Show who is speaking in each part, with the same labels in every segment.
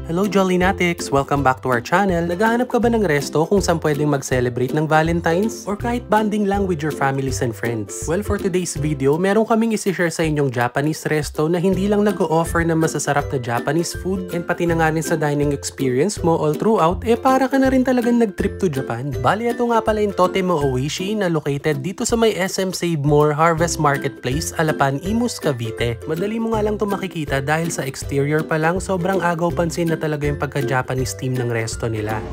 Speaker 1: Hello Jollinatics! Welcome back to our channel. Naghahanap ka ba ng resto kung saan pwedeng mag-celebrate ng Valentine's? Or kahit bonding lang with your families and friends? Well, for today's video, meron kaming isi-share sa inyong Japanese resto na hindi lang nag-o-offer ng masasarap na Japanese food and pati na nga rin sa dining experience mo all throughout, para ka na rin talagang nag-trip to Japan. Bali, ito nga pala yung Totemo Oishi na located dito sa may SM Save More Harvest Marketplace, Alapan, Imus, Cavite. Madali mo nga lang ito makikita dahil sa exterior pa lang, sobrang agaw pansin na talaga yung pagka-Japanese theme ng resto nila.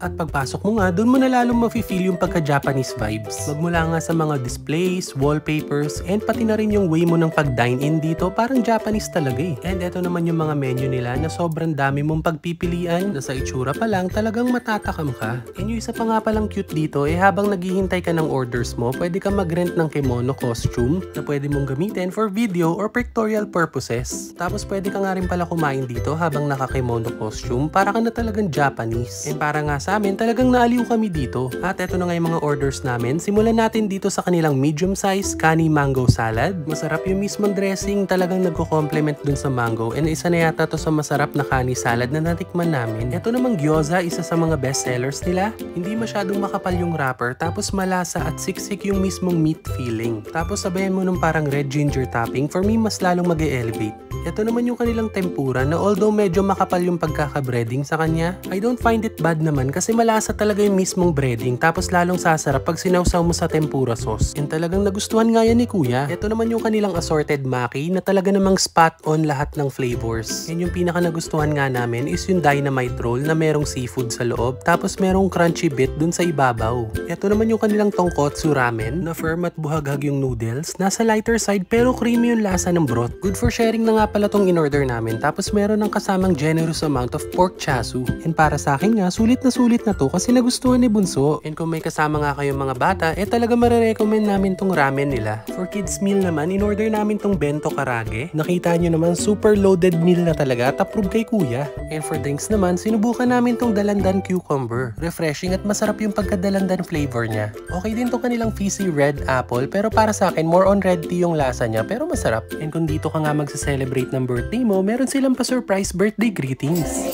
Speaker 1: At pagpasok mo nga, doon mo na lalong mafe-feel yung pagka-Japanese vibes. Magmula nga sa mga displays, wallpapers, and pati na rin yung way mo ng pag-dine-in dito, parang Japanese talaga eh. And eto naman yung mga menu nila na sobrang dami mong pagpipilian, na sa itsura pa lang talagang matatakam ka. And yung isa pa nga palang cute dito, habang naghihintay ka ng orders mo, pwede ka mag-rent ng kimono costume na pwede mong gamitin for video or pictorial purposes. Tapos pwede ka nga rin pala kumain dito habang naka-kimono costume, para ka na talagang Japanese. And para nga sa amin, talagang naaliw kami dito. At eto na nga yung mga orders namin. Simulan natin dito sa kanilang medium size kani mango salad. Masarap yung mismong dressing, talagang nagko-complement dun sa mango. And isa na yata to sa masarap na kani salad na natikman namin. Eto namang gyoza, isa sa mga best sellers nila. Hindi masyadong makapal yung wrapper, tapos malasa at siksik yung mismong meat feeling. Tapos sabayan mo nung parang red ginger topping, for me mas lalong mag-e-elevate. Ito naman yung kanilang tempura na although medyo makapal yung pagkaka-breading sa kanya, I don't find it bad naman kasi malasa talaga yung mismong breading, tapos lalong sasarap pag sinawsaw mo sa tempura sauce. And talagang nagustuhan nga yan ni Kuya. Ito naman yung kanilang assorted maki na talaga namang spot on lahat ng flavors. And yung pinaka nagustuhan nga namin is yung dynamite roll na merong seafood sa loob, tapos merong crunchy bit dun sa ibabaw. Ito naman yung kanilang tonkotsu ramen na firm at buhaghag yung noodles. Nasa lighter side pero creamy yung lasa ng broth. Good for sharing na nga pala tong in-order namin, tapos meron ng kasamang generous amount of pork chasu. And para sa akin nga, sulit na to kasi nagustuhan ni Bunso. And kung may kasama nga kayong mga bata, talaga marirecommend namin tong ramen nila. For kids meal naman, in-order namin tong bento karage. Nakita nyo naman, super loaded meal na talaga at approve kay Kuya. And for drinks naman, sinubukan namin tong dalandan cucumber. Refreshing at masarap yung pagkadalandan flavor niya. Okay din tong kanilang fizzy red apple, pero para sa akin, more on red tea yung lasa niya, pero masarap. And kung dito ka nga magsa-celebrate ng birthday mo, meron silang pa-surprise birthday greetings.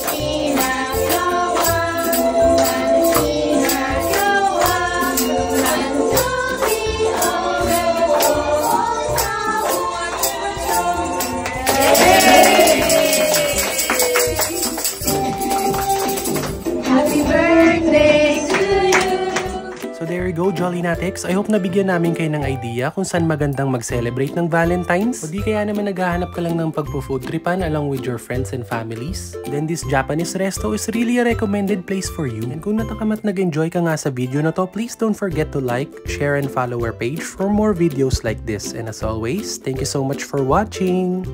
Speaker 1: So there you go, Jollinatics. I hope nabigyan namin kayo ng idea kung saan magandang mag-celebrate ng Valentine's. O di kaya naman naghahanap ka lang ng pagpo-food tripan along with your friends and families. Then this Japanese resto is really a recommended place for you. And kung natakam at nag-enjoy ka nga sa video na to, please don't forget to like, share, and follow our page for more videos like this. And as always, thank you so much for watching!